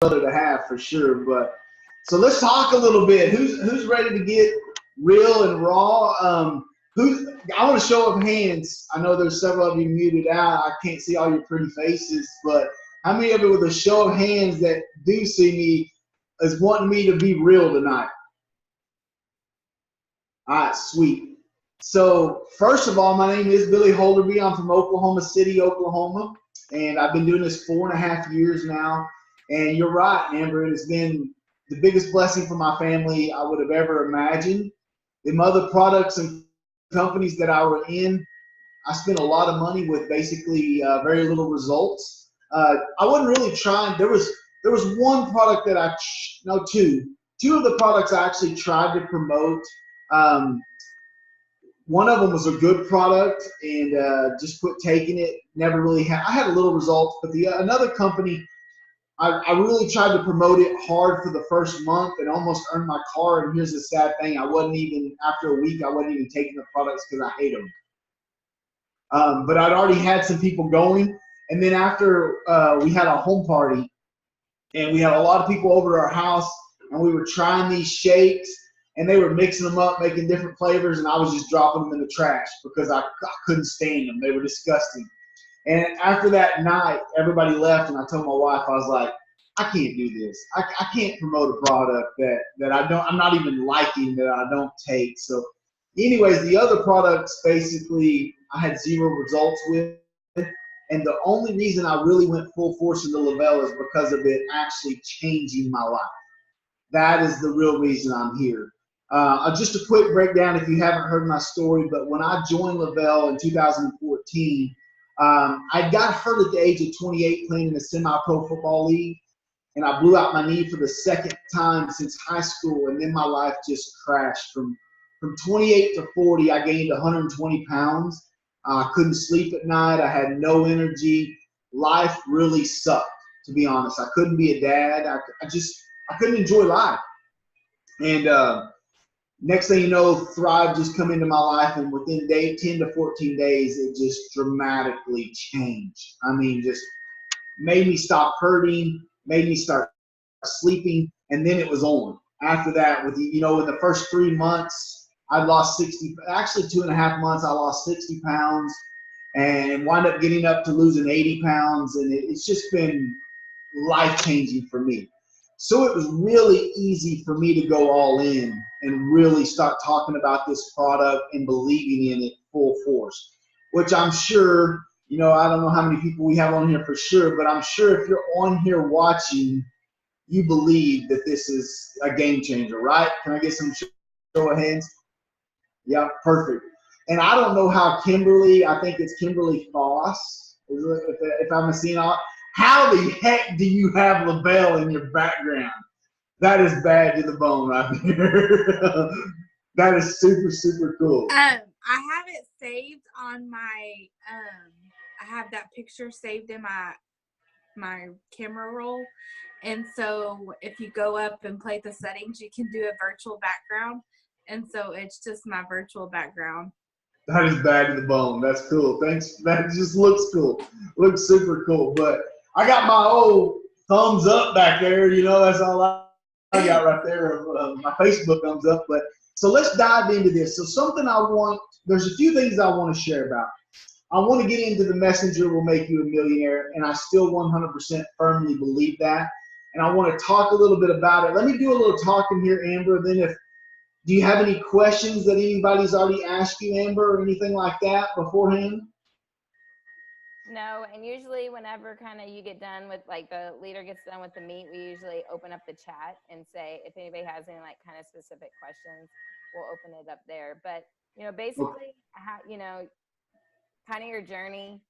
brother to have for sure. But so let's talk a little bit. Who's ready to get real and raw? I want to show of hands. I know there's several of you muted out. I can't see all your pretty faces, but how many of you with a show of hands that do see me is wanting me to be real tonight? All right, sweet. So first of all, my name is Billy Holderbee. I'm from Oklahoma City, Oklahoma, and I've been doing this 4.5 years now. And you're right, Amber, it has been the biggest blessing for my family I would have ever imagined. The other products and companies that I were in, I spent a lot of money with basically very little results. I wasn't really trying. There was one product that two of the products I actually tried to promote. Um, One of them was a good product, and just quit taking it. Never really had. I had a little results, but another company, I really tried to promote it hard for the first month and almost earned my car. And here's the sad thing: after a week, I wasn't even taking the products because I hate them. But I'd already had some people going, and then after we had a home party, and we had a lot of people over to our house, and we were trying these shakes, and they were mixing them up, making different flavors, and I was just dropping them in the trash because I couldn't stand them. They were disgusting. And after that night, everybody left, and I told my wife, I was like, I can't do this. I can't promote a product that I'm not even liking, that I don't take. So anyways, the other products, basically, I had zero results with. And the only reason I really went full force into Lavelle is because of it actually changing my life. That is the real reason I'm here. Just a quick breakdown if you haven't heard my story, but when I joined Lavelle in 2014, I got hurt at the age of 28 playing in a semi-pro football league, and I blew out my knee for the second time since high school, and then my life just crashed. From 28 to 40, I gained 120 pounds. I couldn't sleep at night. I had no energy. Life really sucked, to be honest. I couldn't be a dad. I couldn't enjoy life. And next thing you know, Thrive just come into my life, and within 10 to 14 days, it just dramatically changed. I mean, just made me stop hurting, made me start sleeping, and then it was on. After that, in the first 3 months, I lost 2.5 months, I lost 60 pounds and wound up getting up to losing 80 pounds. And it's just been life-changing for me. So it was really easy for me to go all in and really start talking about this product and believing in it full force, which I'm sure, I don't know how many people we have on here for sure, but I'm sure if you're on here watching, you believe that this is a game changer, right? Can I get some show of hands? Yeah, perfect. And I don't know how I think it's Kimberly Foss, if I'm seeing all. How the heck do you have Lavelle in your background? That is bad to the bone right there. That is super, super cool. I have it saved on my, I have that picture saved in my camera roll. And so if you go up and play the settings, you can do a virtual background. And so it's just my virtual background. That is bad to the bone. That's cool. Thanks. That just looks cool. Looks super cool. But I got my old thumbs up back there. That's all I got right there. My Facebook thumbs up. But so let's dive into this. So there's a few things I want to share about. I want to get into the messenger will make you a millionaire, and I still 100% firmly believe that. And I want to talk a little bit about it. Let me do a little talking here, Amber. Then do you have any questions that anybody's already asked you, Amber, or anything like that beforehand? No, and usually whenever kind of you get done with, like, the leader gets done with the meet, we usually open up the chat and say if anybody has any, like, kind of specific questions, we'll open it up there. But, basically, kind of your journey,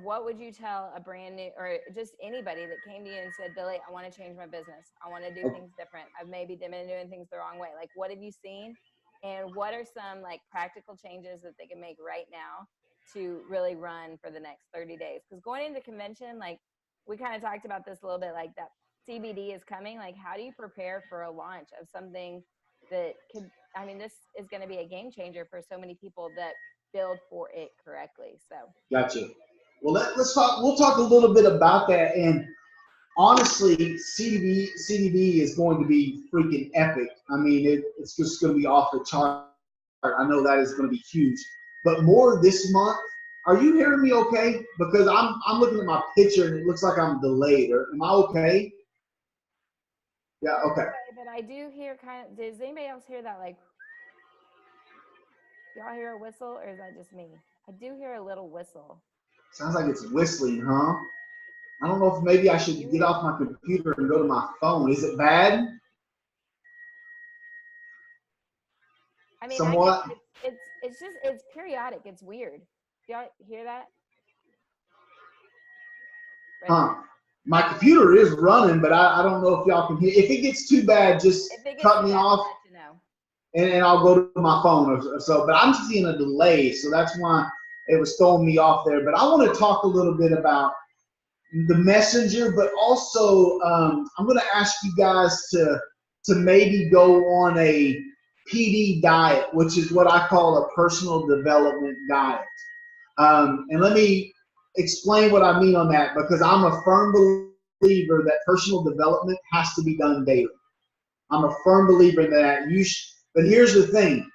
what would you tell a brand new, or just anybody that came to you and said, Billy, I want to change my business. I want to do things different. I've maybe been doing things the wrong way. Like, what have you seen? And what are some, like, practical changes that they can make right now to really run for the next 30 days? Because going into convention, like, we kind of talked about this a little bit, like that CBD is coming. Like, how do you prepare for a launch of something that this is going to be a game changer for so many people that build for it correctly. So Gotcha. Well, let's talk. We'll talk a little bit about that. And honestly, CDB is going to be freaking epic. I mean, it's just going to be off the chart. I know that is going to be huge. But more this month. Are you hearing me okay? Because I'm looking at my picture and it looks like I'm delayed. Am I okay? Yeah. Okay. But I do hear kind of. Does anybody else hear that? Like, y'all hear a whistle, or is that just me? I do hear a little whistle. Sounds like it's whistling, huh? I don't know if maybe I should get off my computer and go to my phone. Is it bad? I mean, Somewhat. it's periodic. It's weird. Y'all hear that? Right. Huh. My computer is running, but I don't know if y'all can hear. If it gets too bad, just cut me off, and I'll go to my phone or so. But I'm seeing a delay, so that's why it was throwing me off there. But I want to talk a little bit about the messenger, but also I'm going to ask you guys to maybe go on a PD diet, which is what I call a personal development diet. And let me explain what I mean on that, because I'm a firm believer that personal development has to be done daily. I'm a firm believer in that. But here's the thing.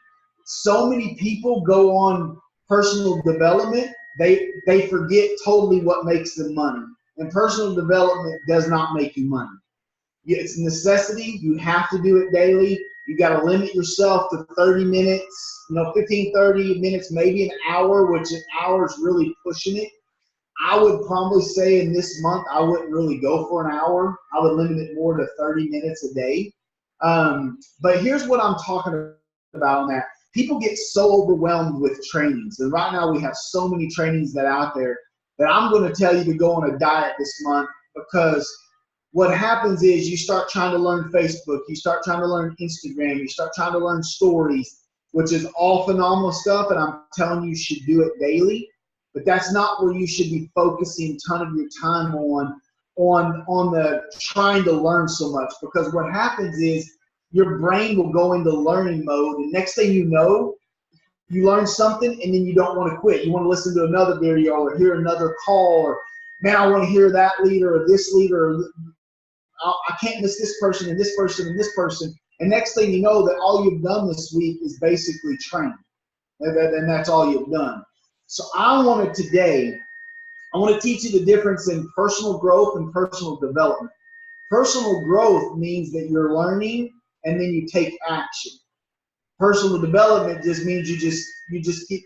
So many people go on personal development, they forget totally what makes them money. And personal development does not make you money. It's a necessity. You have to do it daily. You got to limit yourself to 30 minutes, 15, 30 minutes, maybe an hour, which an hour is really pushing it. I would probably say in this month, I wouldn't really go for an hour. I would limit it more to 30 minutes a day. But here's what I'm talking about on that. People get so overwhelmed with trainings. And right now we have so many trainings that are out there that I'm going to tell you to go on a diet this month, because what happens is you start trying to learn Facebook, you start trying to learn Instagram, you start trying to learn stories, which is all phenomenal stuff, and I'm telling you should do it daily. But that's not where you should be focusing a ton of your time on the trying to learn so much, because what happens is your brain will go into learning mode, and next thing you know, you learn something and then you don't want to quit. You want to listen to another video or hear another call, or man, I want to hear that leader or this leader, or I can't miss this person and this person and this person. And next thing you know, that all you've done this week is basically train. And that's all you've done. So I want to teach you the difference in personal growth and personal development. Personal growth means that you're learning and then you take action. Personal development just means you just keep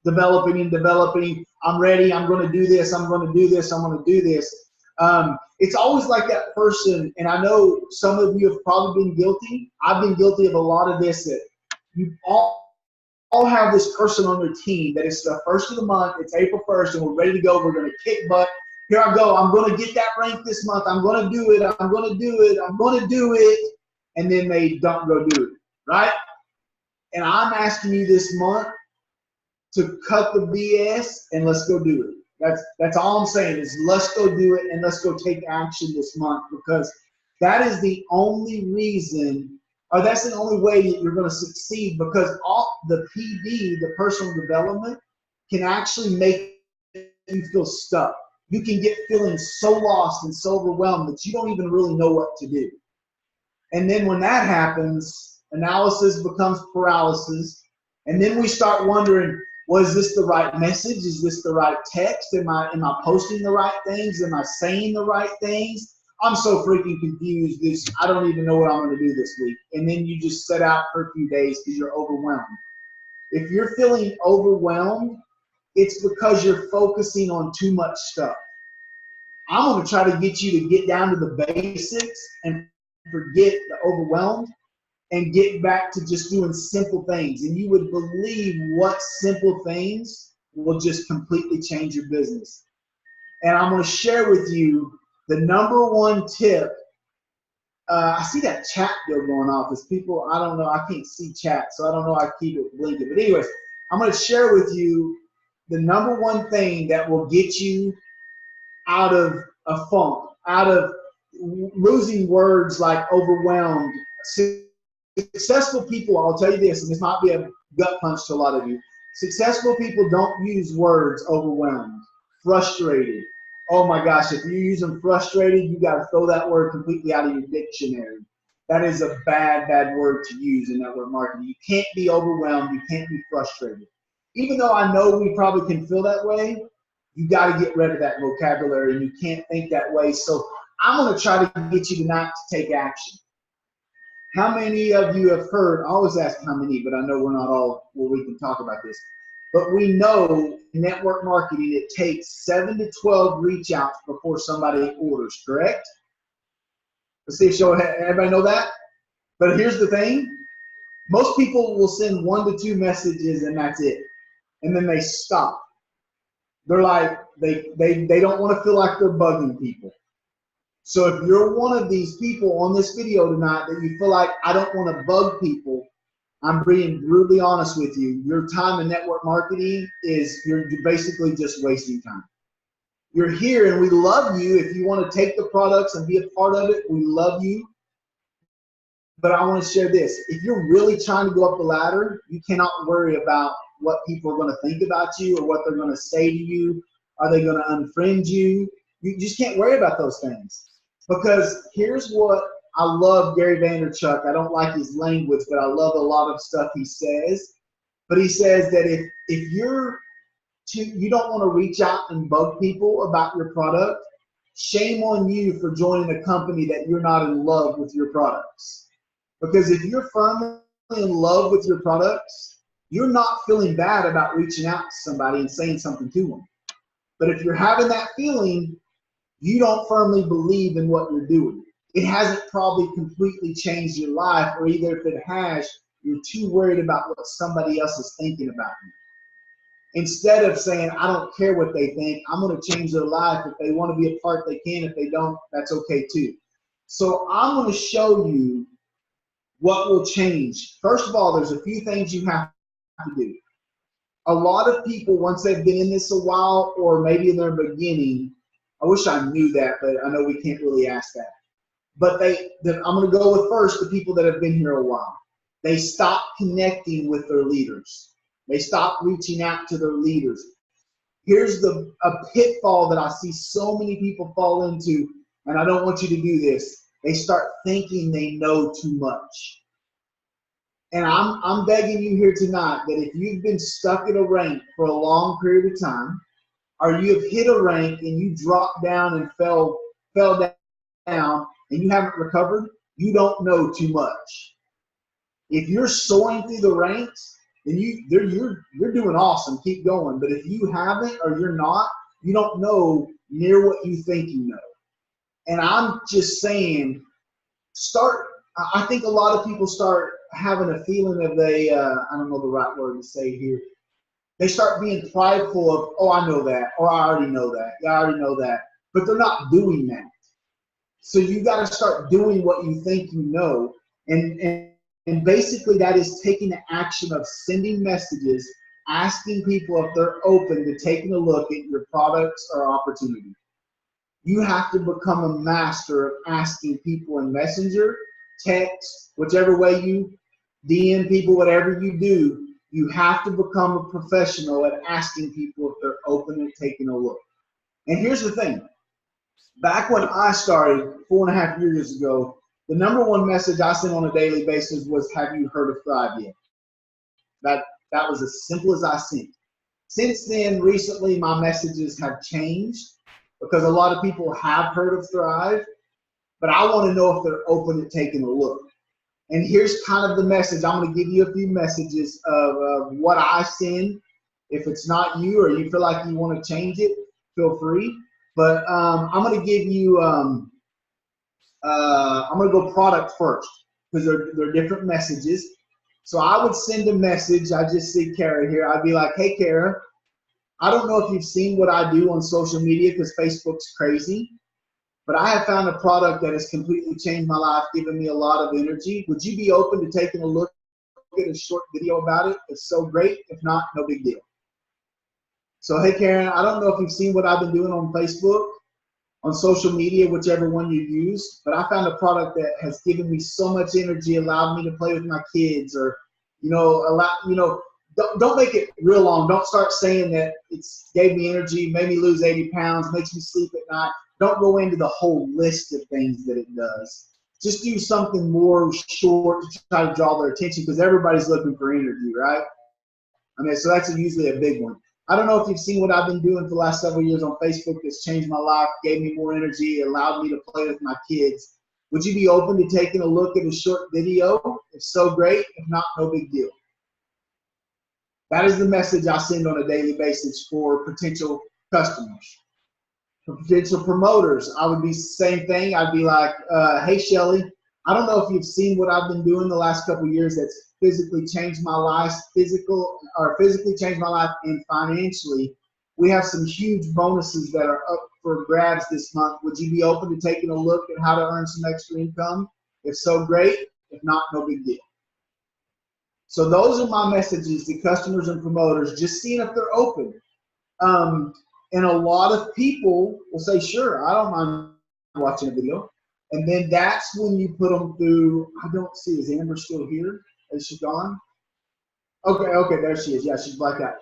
developing and developing. I'm ready. I'm going to do this. I'm going to do this. I'm going to do this. It's always like that person, and I know some of you have probably been guilty. I've been guilty of a lot of this. That you all have this person on your team that it's the first of the month. It's April 1st, and we're ready to go. We're going to kick butt. Here I go. I'm going to get that rank this month. I'm going to do it. I'm going to do it. I'm going to do it. And then they don't go do it, right? And I'm asking you this month to cut the BS and let's go do it. That's all I'm saying is let's go do it and let's go take action this month, because that is the only reason, or that's the only way that you're going to succeed, because all the PD, the personal development, can actually make you feel stuck. You can get feeling so lost and so overwhelmed that you don't even really know what to do. And then when that happens, analysis becomes paralysis. And then we start wondering, was this the right message? Is this the right text? Am I posting the right things? Am I saying the right things? I'm so freaking confused. I don't even know what I'm going to do this week. And then you just set out for a few days because you're overwhelmed. If you're feeling overwhelmed, it's because you're focusing on too much stuff. I'm going to try to get you to get down to the basics and forget the overwhelmed and get back to just doing simple things. And you would believe what simple things will just completely change your business. And I'm going to share with you the number one tip. I see that chat bill going off. As people, I don't know, I can't see chat, so I don't know, I keep it blinking. But anyways, I'm going to share with you the number one thing that will get you out of a funk, out of losing words like overwhelmed. Successful people, I'll tell you this, and this might be a gut punch to a lot of you. Successful people don't use words overwhelmed. frustrated. Oh my gosh, if you're using frustrated, you got to throw that word completely out of your dictionary. That is a bad, bad word to use in network marketing. You can't be overwhelmed. You can't be frustrated. Even though I know we probably can feel that way, you got to get rid of that vocabulary, and you can't think that way. So I'm going to try to get you tonight to take action. How many of you have heard, I always ask how many, but I know we're not all where we can talk about this. But we know in network marketing, it takes 7 to 12 reach outs before somebody orders, correct? Let's see if everybody know that. But here's the thing. Most people will send 1 to 2 messages and that's it. And then they stop. They're like, they don't want to feel like they're bugging people. So if you're one of these people on this video tonight that you feel like, I don't want to bug people, I'm being brutally honest with you. Your time in network marketing is, you're basically just wasting time. You're here and we love you. If you want to take the products and be a part of it, we love you. But I want to share this. If you're really trying to go up the ladder, you cannot worry about what people are going to think about you or what they're going to say to you. Are they going to unfriend you? You just can't worry about those things. Because here's what I love Gary Vaynerchuk. I don't like his language, but I love a lot of stuff he says. But he says that if you don't want to reach out and bug people about your product, shame on you for joining a company that you're not in love with your products. Because if you're firmly in love with your products, you're not feeling bad about reaching out to somebody and saying something to them. But if you're having that feeling, you don't firmly believe in what you're doing. It hasn't probably completely changed your life, or either if it has, you're too worried about what somebody else is thinking about you. Instead of saying, I don't care what they think, I'm going to change their life. If they want to be a part, they can. If they don't, that's okay too. So I'm going to show you what will change. First of all, there's a few things you have to do. A lot of people, once they've been in this a while, or maybe in their beginning, I wish I knew that, but I know we can't really ask that. But I'm going to go with first the people that have been here a while. They stop connecting with their leaders. They stop reaching out to their leaders. Here's a pitfall that I see so many people fall into, and I don't want you to do this. They start thinking they know too much. And I'm begging you here tonight that if you've been stuck in a rank for a long period of time, or you have hit a rank and you dropped down and fell down and you haven't recovered, you don't know too much. If you're soaring through the ranks, then you're doing awesome. Keep going. But if you haven't or you're not, you don't know near what you think you know. And I'm just saying, I think a lot of people start having a feeling of I don't know the right word to say here. They start being prideful of, oh, I know that, or I already know that. Yeah, I already know that. But they're not doing that. So you got to start doing what you think you know. And basically that is taking the action of sending messages, asking people if they're open to taking a look at your products or opportunity. You have to become a master of asking people in Messenger, text, whichever way you DM people, whatever you do, you have to become a professional at asking people if they're open and taking a look. And here's the thing. Back when I started 4.5 years ago, the #1 message I sent on a daily basis was, have you heard of Thrive yet? That was as simple as I sent. Since then, recently, my messages have changed because a lot of people have heard of Thrive, but I want to know if they're open to taking a look. And here's kind of the message. I'm going to give you a few messages of what I send. If it's not you or you feel like you want to change it, feel free. But I'm going to give you, I'm going to go product first because they're different messages. So I would send a message. I just see Kara here. I'd be like, hey, Kara, I don't know if you've seen what I do on social media because Facebook's crazy. But I have found a product that has completely changed my life, given me a lot of energy. Would you be open to taking a look at a short video about it? It's so great. If not, no big deal. So, hey, Karen, I don't know if you've seen what I've been doing on Facebook, on social media, whichever one you use, but I found a product that has given me so much energy, allowed me to play with my kids, or, don't make it real long. Don't start saying that it's gave me energy, made me lose 80 pounds, makes me sleep at night. Don't go into the whole list of things that it does. Just do something more short to try to draw their attention, because everybody's looking for energy, right? I mean, so that's usually a big one. I don't know if you've seen what I've been doing for the last several years on Facebook that's changed my life, gave me more energy, allowed me to play with my kids. Would you be open to taking a look at a short video? If so, great. If not, no big deal. That is the message I send on a daily basis for potential customers. For potential promoters, I would be the same thing. I'd be like, hey, Shelly, I don't know if you've seen what I've been doing the last couple of years that's physically changed my life, physically changed my life, and financially. We have some huge bonuses that are up for grabs this month. Would you be open to taking a look at how to earn some extra income? If so, great. If not, no big deal. So those are my messages to customers and promoters, just seeing if they're open. And a lot of people will say, sure, I don't mind watching a video. And then that's when you put them through. I don't see, is Amber still here? Is she gone? Okay, there she is. Yeah, she's blacked out.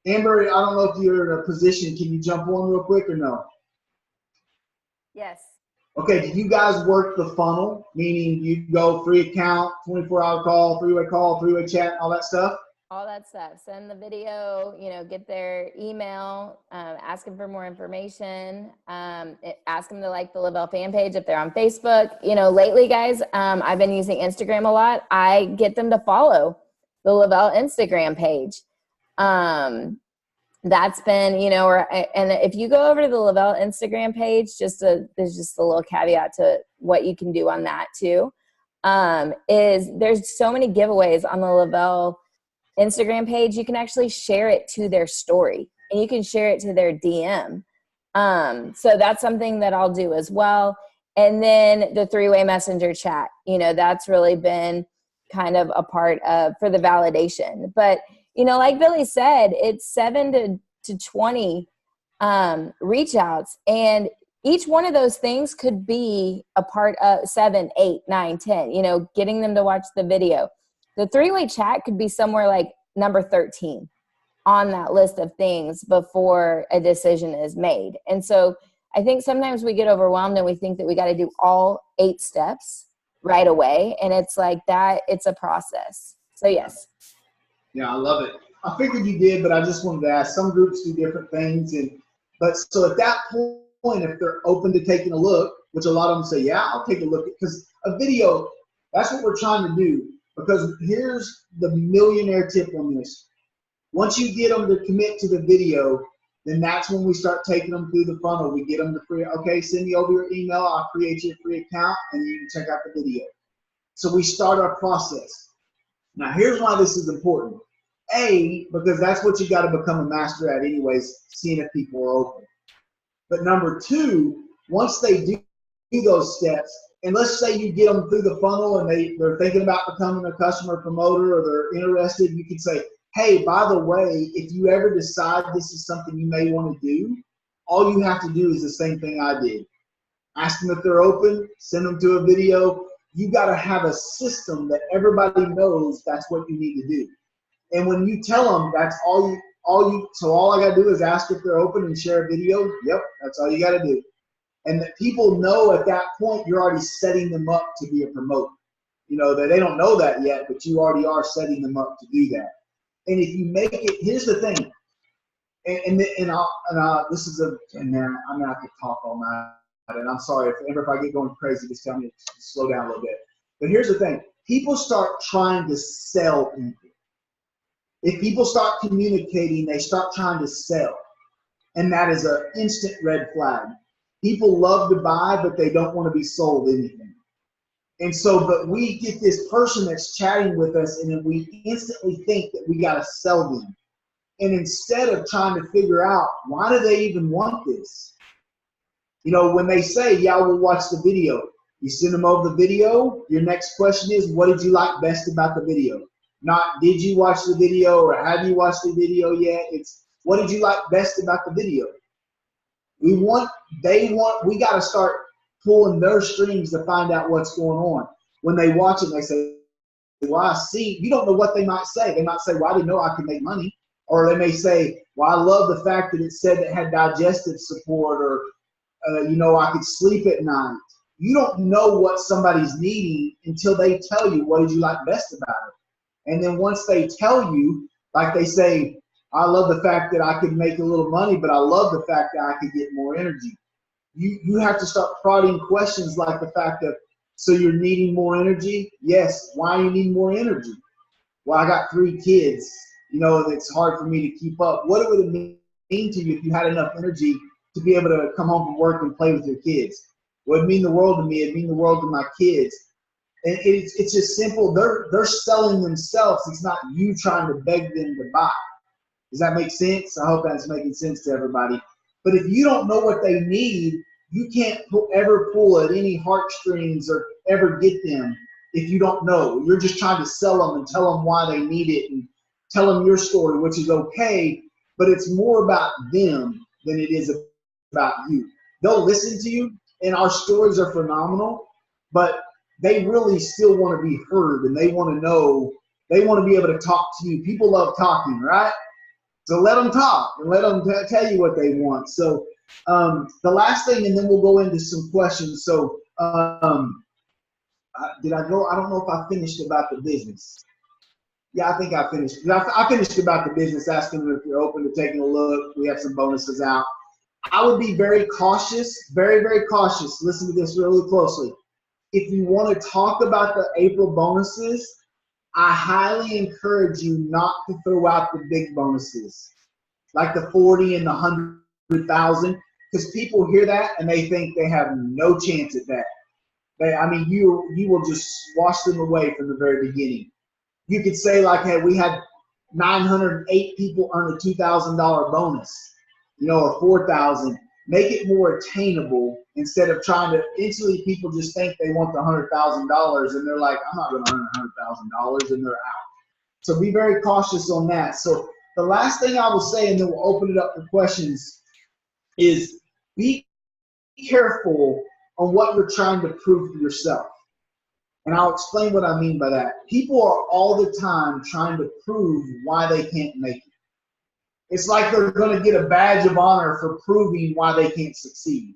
Amber, I don't know if you're in a position. Can you jump on real quick or no? Yes. Okay, do you guys work the funnel? Meaning you go free account, 24-hour call, three-way chat, all that stuff? All that stuff. Send the video, get their email, ask them for more information, ask them to like the Lavelle fan page if they're on Facebook. Lately, guys, I've been using Instagram a lot. I get them to follow the Lavelle Instagram page. That's been, and if you go over to the Lavelle Instagram page, there's just a little caveat to what you can do on that too, is there's so many giveaways on the Lavelle Instagram page. You can actually share it to their story, and you can share it to their DM. So that's something that I'll do as well. And then the three-way messenger chat, that's really been kind of a part of for the validation. But, like Billy said, it's 7 to 20 reach outs, and each one of those things could be a part of 7, 8, 9, 10, getting them to watch the video. The three-way chat could be somewhere like number 13 on that list of things before a decision is made. And so I think sometimes we get overwhelmed and we think that we got to do all 8 steps right away. And it's like that, it's a process. So yes. Yeah, I love it. I figured you did, but I just wanted to ask. Some groups do different things. But so at that point, if they're open to taking a look, which a lot of them say, yeah, I'll take a look, because a video, that's what we're trying to do. Because here's the millionaire tip on this. Once you get them to commit to the video, then that's when we start taking them through the funnel. We get them to send me over your email. I'll create you a free account, and you can check out the video. So we start our process. Now, here's why this is important. A, because that's what you got to become a master at anyways, seeing if people are open. But number 2, once they do those steps, and let's say you get them through the funnel and they're thinking about becoming a customer promoter, or they're interested, you can say, hey, by the way, if you ever decide this is something you may want to do, all you have to do is the same thing I did. Ask them if they're open, send them to a video. You got to have a system that everybody knows that's what you need to do. And when you tell them that's all I got to do is ask if they're open and share a video. Yep, that's all you got to do. And that people know at that point you're already setting them up to be a promoter. That they don't know that yet, but you already are setting them up to do that. And if you make it, here's the thing. And this is man, I'm gonna have to talk all night. And I'm sorry if I get going crazy, just tell me to slow down a little bit. But here's the thing. People start trying to sell people. If people start communicating, they start trying to sell. And that is an instant red flag. People love to buy, but they don't want to be sold anything. And so, but we get this person that's chatting with us, and then we instantly think that we got to sell them. And instead of trying to figure out, why do they even want this? When they say, yeah, we'll watch the video, you send them over the video. Your next question is, what did you like best about the video? Not, did you watch the video, or have you watched the video yet? It's, what did you like best about the video? We got to start pulling their strings to find out what's going on. When they watch it, they say, well, I see, you don't know what they might say. They might say, well, I didn't know I could make money. Or they may say, well, I love the fact that it said it had digestive support, or, I could sleep at night. You don't know what somebody's needing until they tell you what did you like best about it. And then once they tell you, like they say, I love the fact that I could make a little money, but I love the fact that I could get more energy. You have to start prodding questions like the fact of, so you're needing more energy? Yes. Why are you needing more energy? Well, I got 3 kids. It's hard for me to keep up. What would it mean to you if you had enough energy to be able to come home from work and play with your kids? Well, it'd mean the world to me. It'd mean the world to my kids. And it's just simple. They're selling themselves. It's not you trying to beg them to buy. Does that make sense? I hope that's making sense to everybody. But if you don't know what they need, you can't ever pull at any heartstrings or ever get them if you don't know. You're just trying to sell them and tell them why they need it and tell them your story, which is okay, but it's more about them than it is about you. They'll listen to you, and our stories are phenomenal, but they really still want to be heard, and they want to know, they want to be able to talk to you. People love talking, right? So let them talk and let them tell you what they want. So the last thing, and then we'll go into some questions. So did I go? I don't know if I finished about the business. Yeah, I think I finished. I finished about the business, asking them if you're open to taking a look. We have some bonuses out. I would be very cautious, very, very cautious. Listen to this really closely. If you want to talk about the April bonuses, I highly encourage you not to throw out the big bonuses, like the 40 and the 100,000, because people hear that and they think they have no chance at that. You will just wash them away from the very beginning. You could say like, hey, we had 908 people earn a $2,000 bonus, or 4,000. Make it more attainable instead of trying to, instantly people just think they want the $100,000 and they're like, I'm not going to earn $100,000, and they're out. So be very cautious on that. So the last thing I will say, and then we'll open it up for questions, is be careful on what you're trying to prove to yourself. And I'll explain what I mean by that. People are all the time trying to prove why they can't make it. It's like they're going to get a badge of honor for proving why they can't succeed.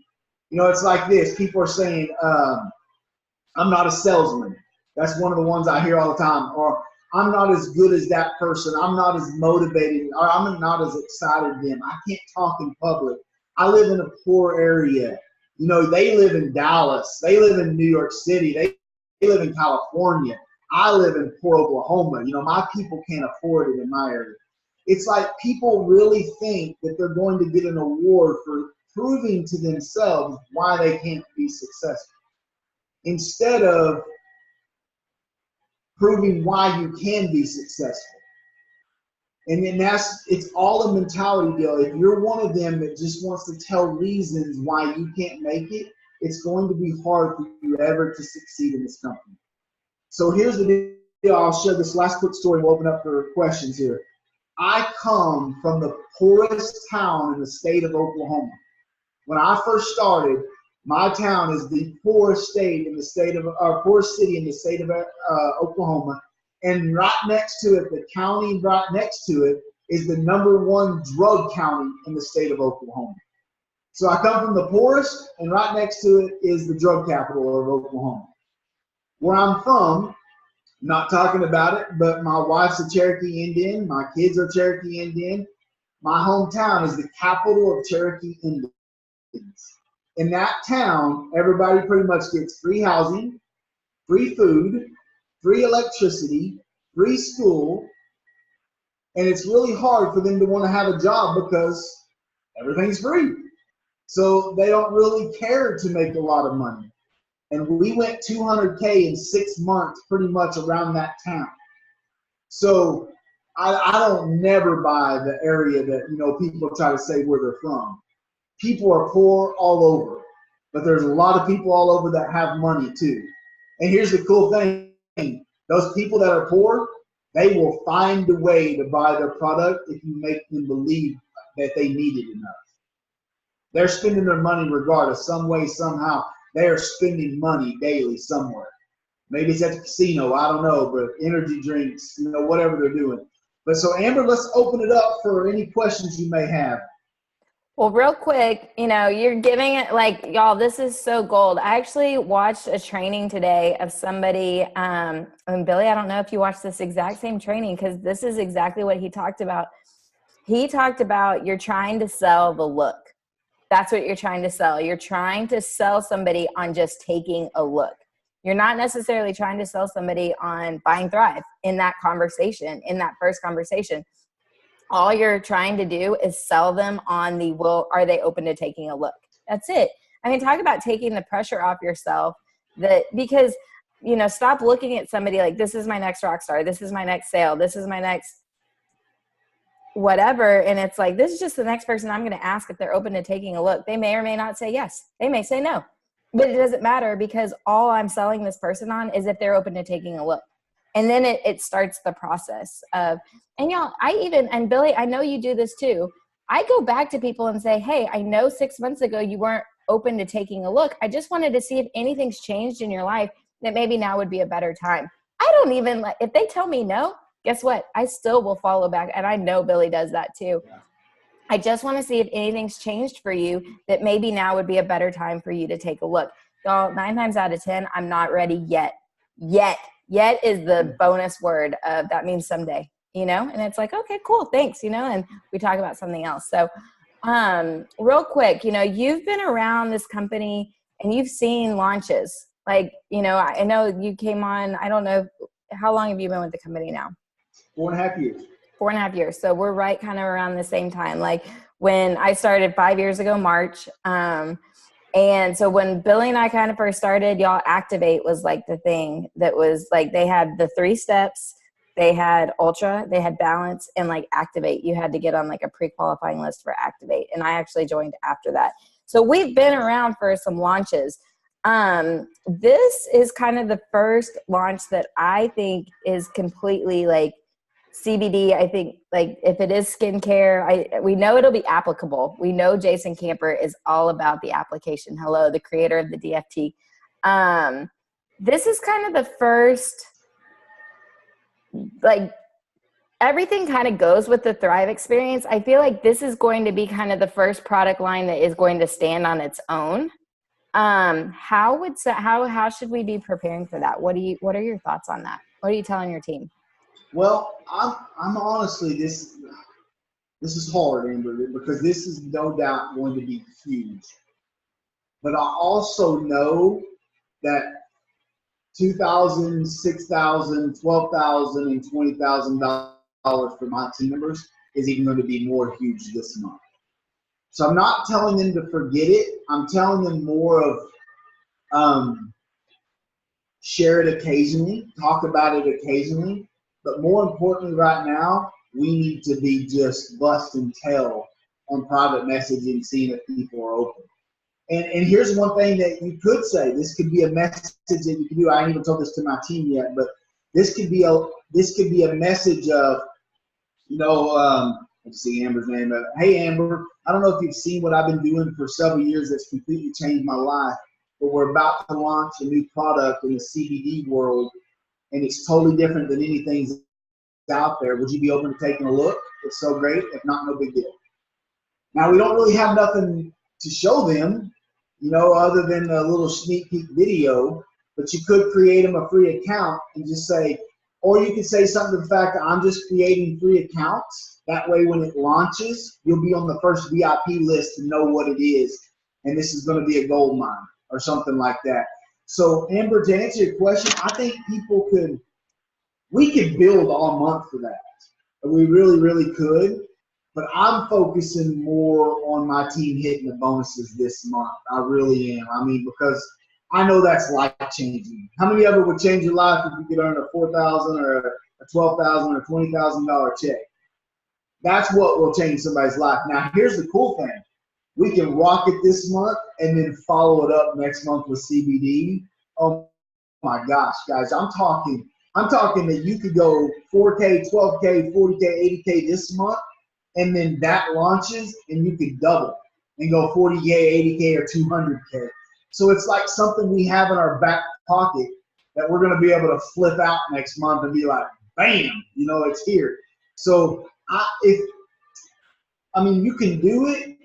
It's like this. People are saying, I'm not a salesman. That's one of the ones I hear all the time. Or I'm not as good as that person. I'm not as motivated. Or I'm not as excited as them. I can't talk in public. I live in a poor area. They live in Dallas. They live in New York City. They live in California. I live in poor Oklahoma. My people can't afford it in my area. It's like people really think that they're going to get an award for proving to themselves why they can't be successful, instead of proving why you can be successful. And then it's all a mentality deal. If you're one of them that just wants to tell reasons why you can't make it, it's going to be hard for you ever to succeed in this company. So here's the deal. I'll share this last quick story. We'll open up for questions here. I come from the poorest town in the state of Oklahoma. When I first started, my town is the poorest city in the state of Oklahoma, and right next to it, the county right next to it is the #1 drug county in the state of Oklahoma. So I come from the poorest, and right next to it is the drug capital of Oklahoma. Where I'm from, not talking about it, but my wife's a Cherokee Indian. My kids are Cherokee Indian. My hometown is the capital of Cherokee Indians. In that town, everybody pretty much gets free housing, free food, free electricity, free school, and it's really hard for them to want to have a job because everything's free. So they don't really care to make a lot of money. And we went 200K in 6 months pretty much around that town. So I don't never buy the area that, people try to say where they're from. People are poor all over, but there's a lot of people all over that have money too. And here's the cool thing. Those people that are poor, they will find a way to buy their product if you make them believe that they need it enough. They're spending their money regardless, some way, somehow. They are spending money daily somewhere. Maybe it's at the casino. I don't know, but energy drinks, you know, whatever they're doing. But so, Amber, let's open it up for any questions you may have. Well, real quick, you know, you're giving it like, y'all, this is so gold. I actually watched a training today of somebody, and Billy, I don't know if you watched this exact same training, because this is exactly what he talked about. He talked about you're trying to sell the look. That's what you're trying to sell. You're trying to sell somebody on just taking a look. You're not necessarily trying to sell somebody on buying Thrive in that conversation, in that first conversation. All you're trying to do is sell them on the, well, are they open to taking a look? That's it. I mean, talk about taking the pressure off yourself, that because, you know, stop looking at somebody like, this is my next rock star. This is my next sale. This is my next whatever. And it's like, this is just the next person I'm going to ask if they're open to taking a look. They may or may not say yes. They may say no, but it doesn't matter, because all I'm selling this person on is if they're open to taking a look. And then it starts the process of, and y'all, and Billy, I know you do this too. I go back to people and say, hey, I know 6 months ago you weren't open to taking a look. I just wanted to see if anything's changed in your life that maybe now would be a better time. I don't even, if they tell me no, guess what? I still will follow back. And I know Billy does that too. I just want to see if anything's changed for you that maybe now would be a better time for you to take a look. Y'all, 9 times out of 10, I'm not ready yet. Yet is the bonus word of that means someday, you know? And it's like, okay, cool, thanks, you know? And we talk about something else. So real quick, you know, you've been around this company and you've seen launches. Like, you know, I know you came on, I don't know, how long have you been with the company now? 4.5 years. 4.5 years. So we're right kind of around the same time. Like when I started 5 years ago, March, and so when Billy and I kind of first started, y'all, Activate was like the thing that was like, they had the 3 steps, they had Ultra, they had Balance, and like Activate. You had to get on like a pre-qualifying list for Activate. And I actually joined after that. So we've been around for some launches. This is kind of the first launch that I think is completely like CBD. I think like if it is skincare, we know it'll be applicable. We know Jason Camper is all about the application. Hello, the creator of the DFT. This is kind of the first, like everything kind of goes with the Thrive experience. I feel like this is going to be kind of the first product line that is going to stand on its own. How should we be preparing for that? What are your thoughts on that? What are you telling your team? Well, I'm honestly, this is hard, Amber, because this is no doubt going to be huge. But I also know that $2,000, $6,000, $12,000, and $20,000 for my team members is even going to be more huge this month. So I'm not telling them to forget it. I'm telling them more of share it occasionally, talk about it occasionally. But more importantly right now, we need to be just bust and tell on private messaging, seeing if people are open. And here's one thing that you could say. This could be a message that you can do. I haven't even told this to my team yet, but this could be a message of, you know, let's see Amber's name. Hey Amber, I don't know if you've seen what I've been doing for several years that's completely changed my life, but we're about to launch a new product in the CBD world, and it's totally different than anything out there. Would you be open to taking a look? It's so great. If not, no big deal. Now, we don't really have nothing to show them, you know, other than a little sneak peek video, but you could create them a free account and just say, or you could say something to the fact that I'm just creating free accounts. That way, when it launches, you'll be on the first VIP list to know what it is, and this is going to be a gold mine or something like that. So, Amber, to answer your question, I think we could build all month for that. We really, really could. But I'm focusing more on my team hitting the bonuses this month. I really am. I mean, because I know that's life-changing. How many of it would change your life if you could earn a $4,000 or a $12,000 or $20,000 check? That's what will change somebody's life. Now, here's the cool thing. We can rock it this month and then follow it up next month with CBD. Oh my gosh, guys, I'm talking that you could go 4K, 12K, 40K, 80K this month, and then that launches and you could double and go 40K, 80K, or 200K. So it's like something we have in our back pocket that we're going to be able to flip out next month and be like, bam, you know, it's here. So you can do it,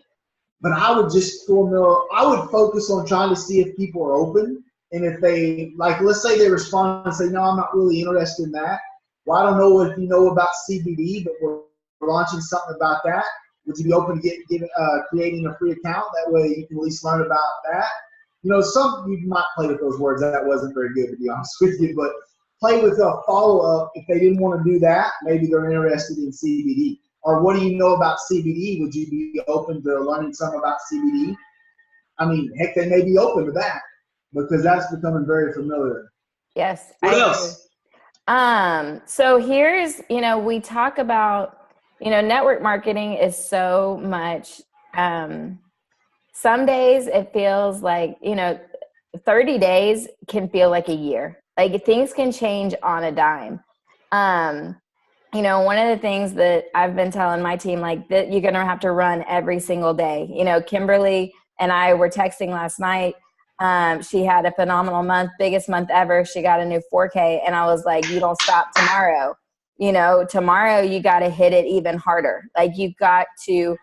but I would just I would focus on trying to see if people are open. And if they, like, let's say they respond and say, no, I'm not really interested in that. Well, I don't know if you know about CBD, but we're launching something about that. Would you be open to creating a free account? That way you can at least learn about that. You know, you might play with those words. That wasn't very good, to be honest with you. But play with a follow-up. If they didn't want to do that, maybe they're interested in CBD. Or what do you know about CBD? Would you be open to learning some about CBD? I mean, heck, they may be open to that because that's becoming very familiar. Yes. What else? So here's, you know, we talk about, you know, network marketing is so much, some days it feels like, you know, 30 days can feel like a year. Like things can change on a dime. You know, one of the things that I've been telling my team, like, that you're going to have to run every single day. You know, Kimberly and I were texting last night. She had a phenomenal month, biggest month ever. She got a new 4K. And I was like, you don't stop tomorrow. You know, tomorrow you got to hit it even harder. Like you've got to,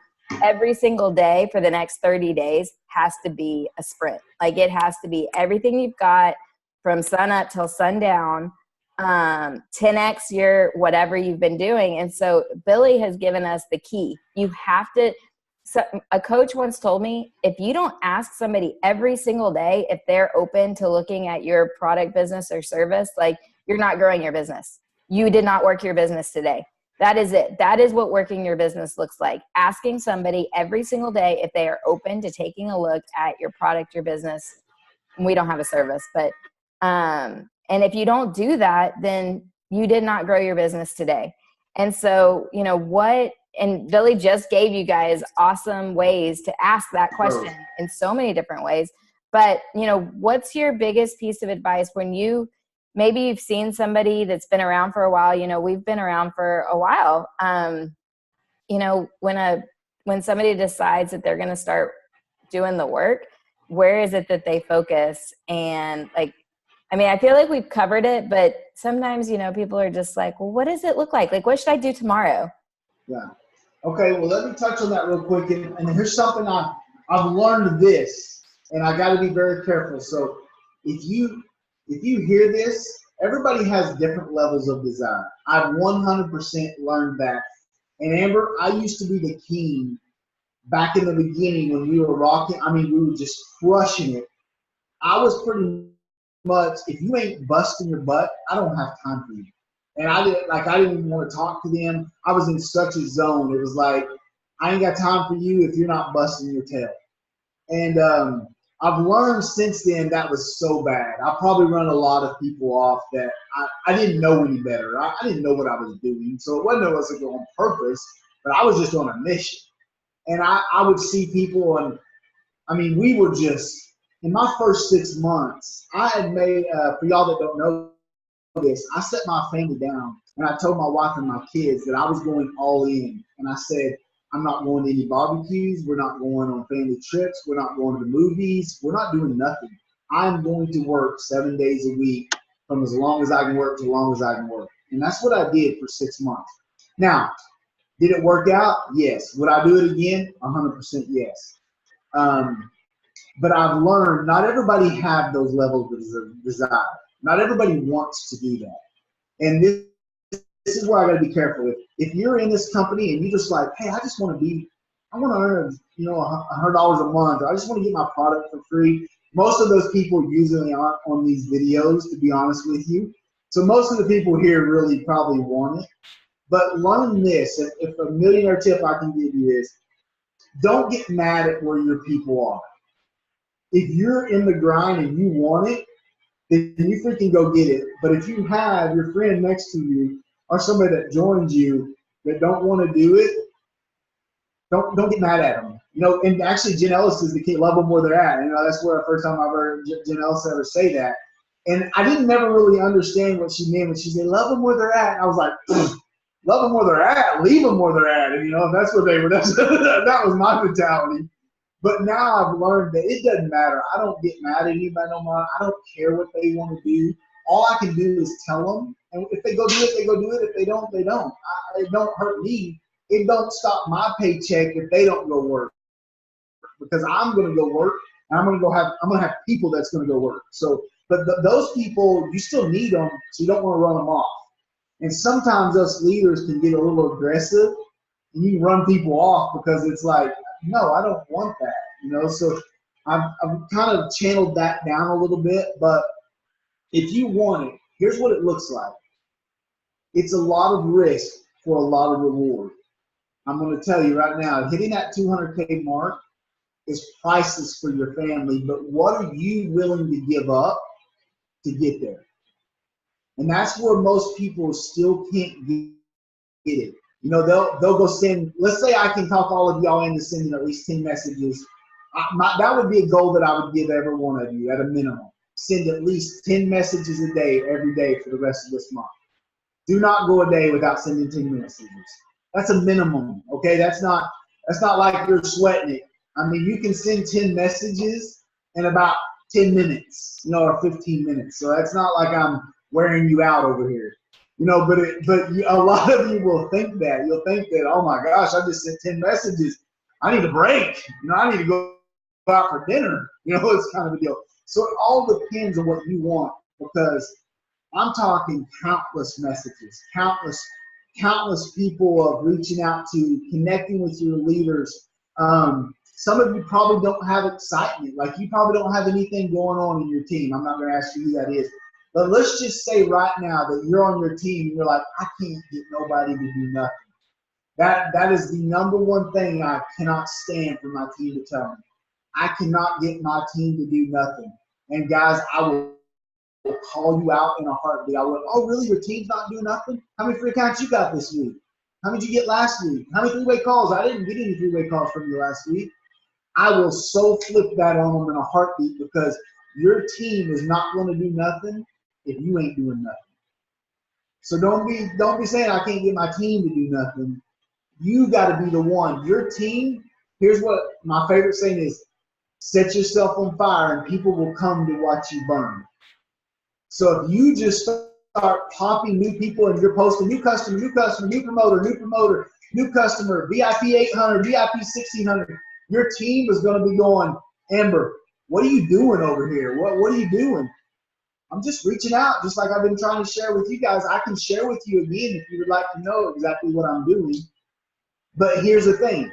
every single day for the next 30 days has to be a sprint. Like it has to be everything you've got from sun up till sundown. 10x your whatever you've been doing. And so Billy has given us the key. You have to, so a coach once told me, if you don't ask somebody every single day if they're open to looking at your product, business, or service, like you're not growing your business. You did not work your business today. That is it. That is what working your business looks like. Asking somebody every single day if they are open to taking a look at your product, your business. We don't have a service, but, and if you don't do that, then you did not grow your business today. And so, you know, and Billy just gave you guys awesome ways to ask that question in so many different ways. But, you know, what's your biggest piece of advice when maybe you've seen somebody that's been around for a while? You know, we've been around for a while. You know, when somebody decides that they're going to start doing the work, where is it that they focus? And like, I mean, I feel like we've covered it, but sometimes, you know, people are just like, well, what does it look like? Like, what should I do tomorrow? Yeah. Okay. Well, let me touch on that real quick. And here's something I've learned this, and I got to be very careful. So if you hear this, everybody has different levels of desire. I've 100% learned that. And Amber, I used to be the king back in the beginning when we were rocking. I mean, we were just crushing it. I was pretty much, if you ain't busting your butt, I don't have time for you. And I didn't even want to talk to them. I was in such a zone. It was like, I ain't got time for you if you're not busting your tail. And I've learned since then that was so bad. I probably run a lot of people off that I didn't know any better. I didn't know what I was doing. So it wasn't on purpose, but I was just on a mission. And I would see people, and I mean, we were just, in my first 6 months, I had made, for y'all that don't know this, I set my family down and I told my wife and my kids that I was going all in. And I said, I'm not going to any barbecues. We're not going on family trips. We're not going to the movies. We're not doing nothing. I'm going to work 7 days a week from as long as I can work to as long as I can work. And that's what I did for 6 months. Now, did it work out? Yes. Would I do it again? 100% yes. But I've learned not everybody have those levels of desire. Not everybody wants to do that. And this is where I got to be careful. If you're in this company and you're just like, hey, I want to earn, you know, $100 a month. Or I just want to get my product for free. Most of those people usually aren't on these videos, to be honest with you. So most of the people here really probably want it. But learn this. If a millionaire tip I can give you is, don't get mad at where your people are. If you're in the grind and you want it, then you freaking go get it. But if you have your friend next to you or somebody that joins you that don't want to do it, don't get mad at them. You know, and actually Jen Ellis is the key. Love them where they're at. You know, that's where the first time I heard Jen Ellis ever say that. And I didn't never really understand what she meant when she said, love them where they're at. And I was like, love them where they're at, leave them where they're at. And, you know, that's what they were. That was my mentality. But now I've learned that it doesn't matter. I don't get mad at anybody no more. I don't care what they want to do. all I can do is tell them. And if they go do it, they go do it. If they don't, they don't. It don't hurt me. It don't stop my paycheck if they don't go work, because I'm going to go work, and I'm going to have people that's going to go work. So, but those people, you still need them, so you don't want to run them off. And sometimes us leaders can get a little aggressive, and you run people off because it's like, no, I don't want that, you know. So I've kind of channeled that down a little bit. But if you want it, here's what it looks like. It's a lot of risk for a lot of reward. I'm going to tell you right now, hitting that 200K mark is priceless for your family, but what are you willing to give up to get there? And that's where most people still can't get it. You know, they'll go send, let's say I can talk all of y'all into sending at least 10 messages. That would be a goal that I would give every one of you at a minimum. Send at least 10 messages a day, every day for the rest of this month. Do not go a day without sending 10 messages. That's a minimum, okay? That's not like you're sweating it. I mean, you can send 10 messages in about 10 minutes, you know, or 15 minutes. So that's not like I'm wearing you out over here, you know. But a lot of you will think that. You'll think that, oh my gosh, I just sent 10 messages. I need a break. You know, I need to go out for dinner. You know, it's kind of a deal. So it all depends on what you want, because I'm talking countless messages, countless people of reaching out to, connecting with your leaders. Some of you probably don't have excitement. Like, you probably don't have anything going on in your team. I'm not going to ask you who that is. But let's just say right now that you're on your team and you're like, I can't get nobody to do nothing. That is the number one thing I cannot stand for my team to tell me. I cannot get my team to do nothing. And guys, I will call you out in a heartbeat. I will, oh really, your team's not doing nothing? How many free accounts you got this week? How many did you get last week? How many three-way calls? I didn't get any three-way calls from you last week. I will so flip that on them in a heartbeat, because your team is not going to do nothing if you ain't doing nothing. So don't be saying I can't get my team to do nothing. You got to be the one. Your team, here's what my favorite saying is, set yourself on fire and people will come to watch you burn. So if you just start popping new people and you're posting new customer, new promoter, new customer, VIP 800, VIP 1600, your team is going to be going, Amber, what are you doing over here? What are you doing? I'm just reaching out, just like I've been trying to share with you guys. I can share with you again if you would like to know exactly what I'm doing. But here's the thing.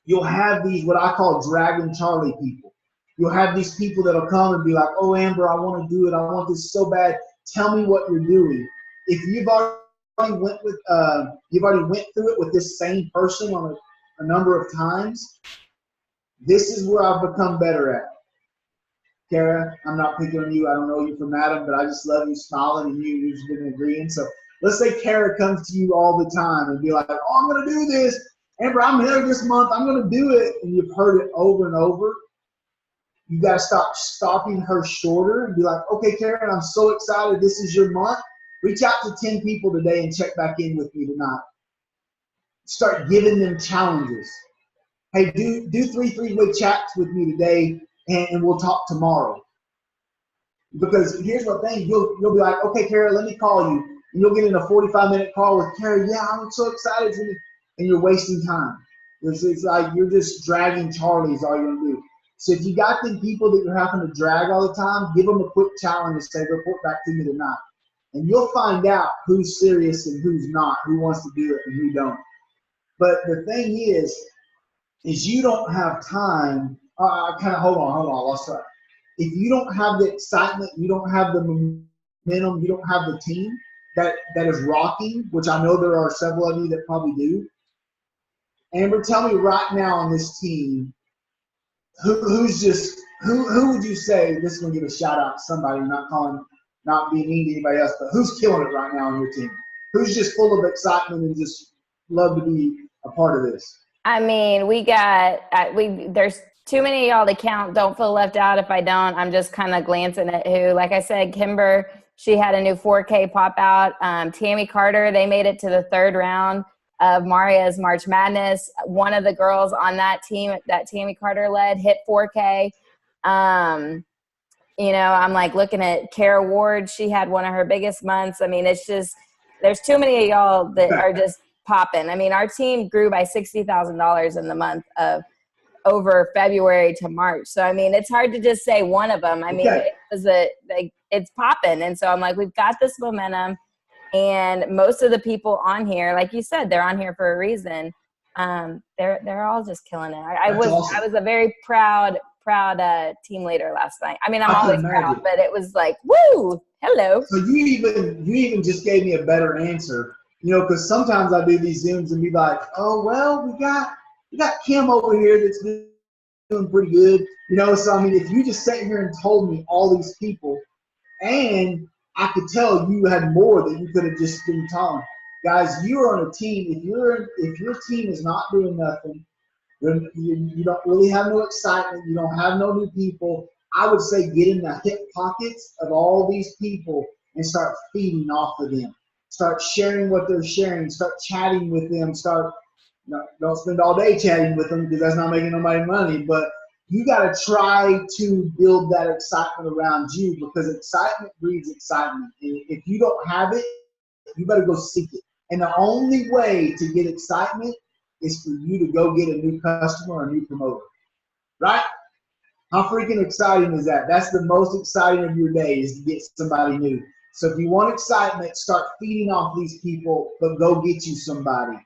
You'll have these, what I call Dragon Charlie people. You'll have these people that'll come and be like, oh, Amber, I want to do it. I want this so bad. Tell me what you're doing. If you've already went through it with this same person on a number of times, this is where I've become better at. Kara, I'm not picking on you. I don't know you from Adam, but I just love you smiling and you've been agreeing. So let's say Kara comes to you all the time and be like, oh, I'm going to do this. Amber, I'm here this month. I'm going to do it. And you've heard it over and over. You got to stop stopping her shorter and be like, okay, Karen, I'm so excited. This is your month. Reach out to 10 people today and check back in with me tonight. Start giving them challenges. Hey, do three-way chats with me today, and we'll talk tomorrow. Because here's the thing. You'll be like, okay, Kara, let me call you. And you'll get in a 45-minute call with Kara. Yeah, I'm so excited for you. And you're wasting time. It's like you're just dragging Charlies all you're going to do. So if you got them people that you're having to drag all the time, give them a quick challenge and say, report back to me tonight. And you'll find out who's serious and who's not, who wants to do it and who don't. But the thing is you don't have time. Hold on, lost track. If you don't have the excitement, you don't have the momentum, you don't have the team that is rocking, which I know there are several of you that probably do. Amber, tell me right now on this team, who would you say, this is going to give a shout out to somebody, not being mean to anybody else, but who's killing it right now on your team? Who's just full of excitement and just love to be a part of this? I mean, there's too many of y'all to count. Don't feel left out if I don't. I'm just kind of glancing at who. Like I said, Kimber, she had a new 4K pop out. Tammy Carter, they made it to the third round of Maria's March Madness. One of the girls on that team that Tammy Carter led hit 4K. you know, I'm like looking at Kara Ward. She had one of her biggest months. I mean, it's just, there's too many of y'all that are just popping. I mean, our team grew by $60,000 in the month of over February to March. So, I mean, it's hard to just say one of them. I mean, it was it's popping. And so I'm like, we've got this momentum, and most of the people on here, like you said, they're on here for a reason. They're all just killing it. I was a very proud team leader last night. I mean, I'm always proud, but it was like, woo, hello. So you even just gave me a better answer, you know, because sometimes I do these Zooms and be like, oh, well, we got Kim over here that's doing pretty good, you know. So I mean, if you just sat here and told me all these people, and I could tell you had more that you could have just been telling guys, you're on a team. If your team is not doing nothing, you don't really have no excitement, you don't have no new people, I would say get in the hip pockets of all these people and start feeding off of them. Start sharing what they're sharing. Start chatting with them. Don't spend all day chatting with them because that's not making nobody money. But you got to try to build that excitement around you, because excitement breeds excitement. And if you don't have it, you better go seek it. And the only way to get excitement is for you to go get a new customer or a new promoter, right? How freaking exciting is that? That's the most exciting of your day, is to get somebody new. So if you want excitement, start feeding off these people, but go get you somebody.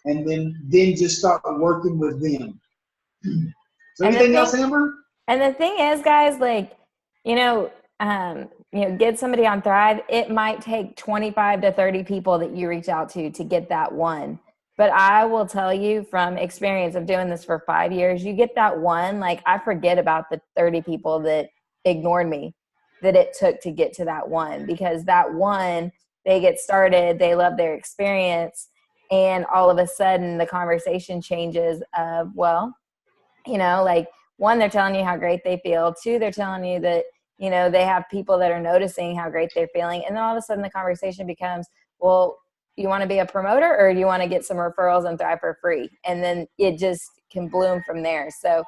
And then just start working with them. So anything else, Amber? And the thing is, guys, like, get somebody on Thrive. It might take 25 to 30 people that you reach out to get that one. But I will tell you from experience of doing this for 5 years, you get that one, like I forget about the 30 people that ignored me that it took to get to that one, because that one, they get started, they love their experience, and all of a sudden the conversation changes of, well, like, one, they're telling you how great they feel. Two, they're telling you that, they have people that are noticing how great they're feeling. And then all of a sudden the conversation becomes, well, you want to be a promoter, or do you want to get some referrals and Thrive for free? And then it just can bloom from there. So,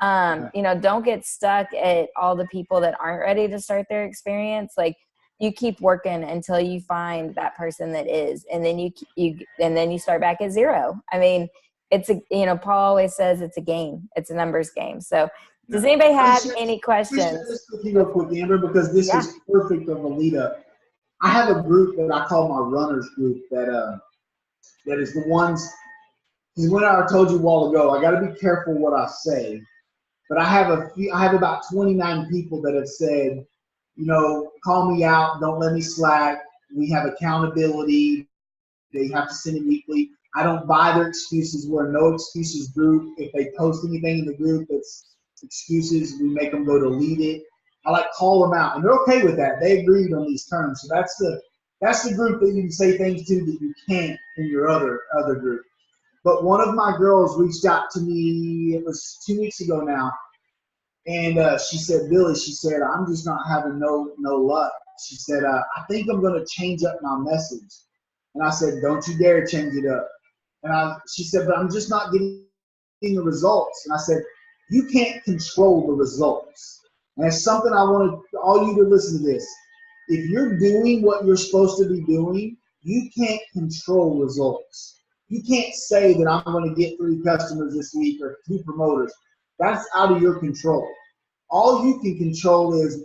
don't get stuck at all the people that aren't ready to start their experience. Like, you keep working until you find that person that is, and then you start back at zero. I mean, Paul always says it's a game. It's a numbers game. So does anybody have any questions? This real quick, Amber, because this is perfect of a lead up. I have a group that I call my runners group that is the ones, because when I told you a while ago, I got to be careful what I say, but I have about 29 people that have said, call me out, don't let me slack. We have accountability. They have to send it weekly. I don't buy their excuses. We're a no excuses group. If they post anything in the group that's excuses, we make them go delete it. I call them out, and they're okay with that. They agreed on these terms. So that's the group that you can say things to that you can't in your other group. But one of my girls reached out to me, it was 2 weeks ago now, and she said, Billy, she said, I'm just not having no luck. She said, I think I'm going to change up my message. And I said, don't you dare change it up. And she said, but I'm just not getting the results. And I said, you can't control the results. And it's something I want all you to listen to this. If you're doing what you're supposed to be doing, you can't control results. You can't say that I'm going to get 3 customers this week or 2 promoters. That's out of your control. All you can control is,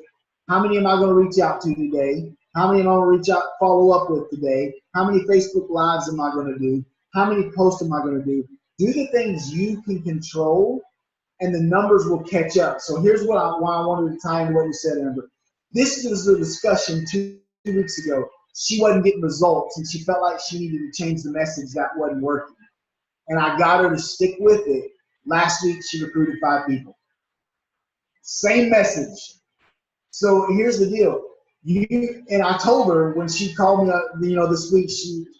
how many am I going to reach out to today? How many am I going to follow up with today? How many Facebook Lives am I going to do? How many posts am I going to do? Do the things you can control, and the numbers will catch up. So here's why I wanted to tie into what you said, Amber. This was a discussion 2 weeks ago. She wasn't getting results, and she felt like she needed to change the message that wasn't working. And I got her to stick with it. Last week, she recruited 5 people. Same message. So here's the deal. And I told her when she called me up, this week,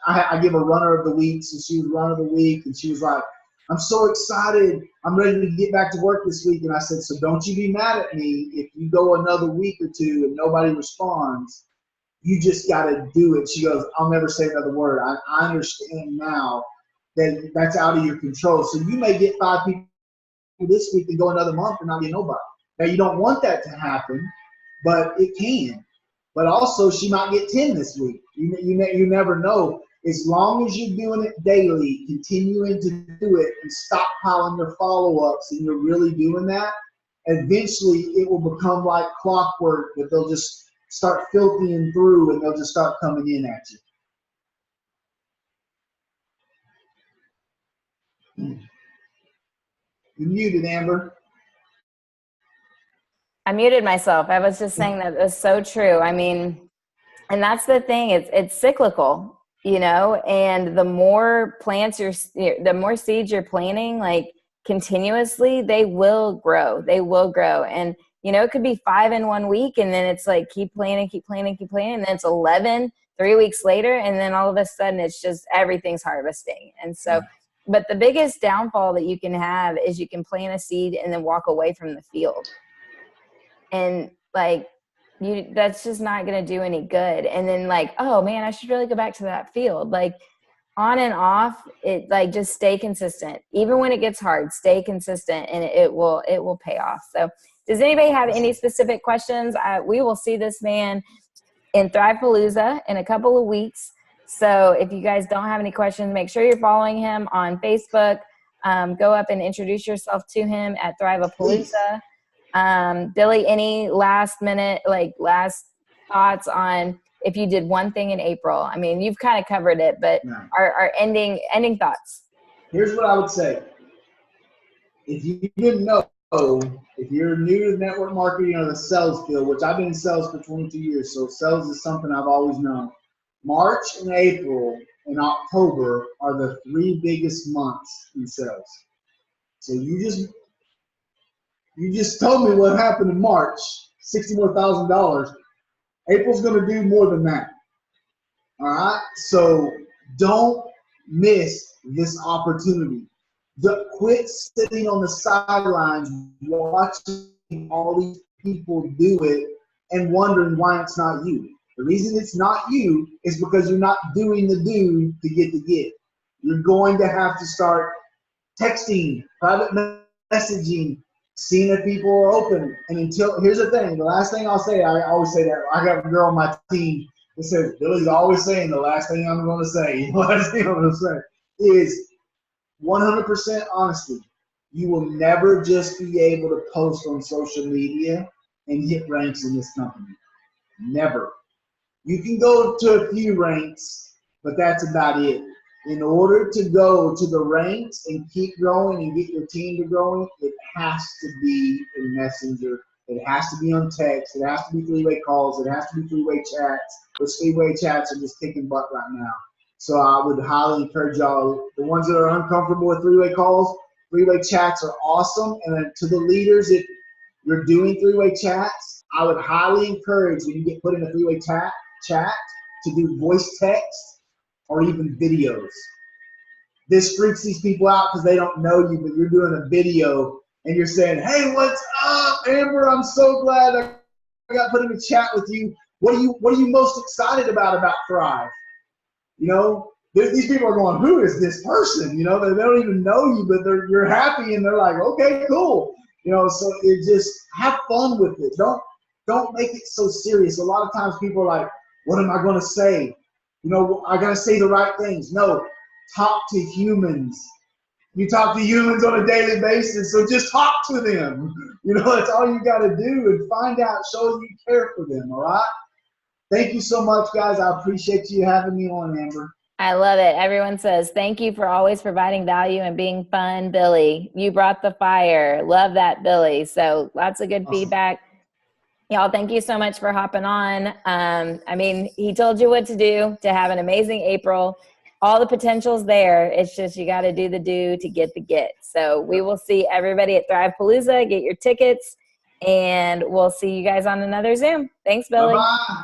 I give a runner of the week, so she was runner of the week, and she was like, I'm so excited. I'm ready to get back to work this week. And I said, so don't you be mad at me if you go another week or 2 and nobody responds. You just got to do it. She goes, I'll never say another word. I understand now that that's out of your control. So you may get 5 people this week and go another month and not get nobody. Now, you don't want that to happen, but it can. But also, she might get 10 this week. You never know. As long as you're doing it daily, continuing to do it, and stockpiling your follow-ups, and you're really doing that, eventually it will become like clockwork that they'll just start filtering through, and they'll just start coming in at you. You're muted, Amber. I muted myself. I was just saying that it's so true. I mean, and that's the thing. It's cyclical, you know, and the more the more seeds you're planting, like continuously, they will grow. They will grow. And, you know, it could be 5 in 1 week, and then it's like, keep planting. And then it's 11 3 weeks later. And then all of a sudden it's just, everything's harvesting. And so, but the biggest downfall that you can have is you can plant a seed and then walk away from the field. And like, that's just not going to do any good. And then like, oh man, I should really go back to that field. Like on and off, it like, just stay consistent. Even when it gets hard, stay consistent, and it will pay off. So does anybody have any specific questions? We will see this man in Thrivepalooza in a couple of weeks. So if you guys don't have any questions, make sure you're following him on Facebook. Go up and introduce yourself to him at Thrivepalooza. Billy, any last thoughts on if you did one thing in April? I mean, you've kind of covered it, but our ending thoughts. Here's what I would say. If you didn't know, if you're new to network marketing or the sales field, which I've been in sales for 22 years, so sales is something I've always known. March and April and October are the 3 biggest months in sales. So you just told me what happened in March, $64,000. April's going to do more than that. All right? So don't miss this opportunity. Quit sitting on the sidelines watching all these people do it and wondering why it's not you. The reason it's not you is because you're not doing the do to get the get. You're going to have to start texting, private messaging, seeing if people are open. And here's the thing, the last thing I'll say, I always say that, I got a girl on my team that says, Billy's always saying the last thing I'm going to say, the last thing I'm going to say is 100% honesty. You will never just be able to post on social media and hit ranks in this company. Never. You can go to a few ranks, but that's about it. In order to go to the ranks and keep growing and get your team to growing, it has to be in Messenger. It has to be on text. It has to be 3-way calls. It has to be 3-way chats. Those 3-way chats are just kicking butt right now. So I would highly encourage y'all, the ones that are uncomfortable with 3-way calls, 3-way chats are awesome. And then to the leaders, if you're doing 3-way chats, I would highly encourage when you get put in a 3-way chat to do voice text or even videos. This freaks these people out because they don't know you, but you're doing a video and you're saying, hey, what's up, Amber? I'm so glad I got put in a chat with you. What are you most excited about Thrive? You know, these people are going, who is this person? You know, they don't even know you, but you're happy and they're like, okay, cool. You know, so it just have fun with it. Don't make it so serious. A lot of times people are like, what am I going to say? You know, I got to say the right things. No, talk to humans. You talk to humans on a daily basis, so just talk to them. You know, that's all you got to do, and find out, show you care for them, all right? Thank you so much, guys. I appreciate you having me on, Amber. I love it. Everyone says, thank you for always providing value and being fun, Billy. You brought the fire. Love that, Billy. So lots of good feedback. Y'all, thank you so much for hopping on. I mean, he told you what to do to have an amazing April. All the potential's there. It's just you got to do the do to get the get. So we will see everybody at Thrivepalooza. Get your tickets, and we'll see you guys on another Zoom. Thanks, Billy. Bye-bye.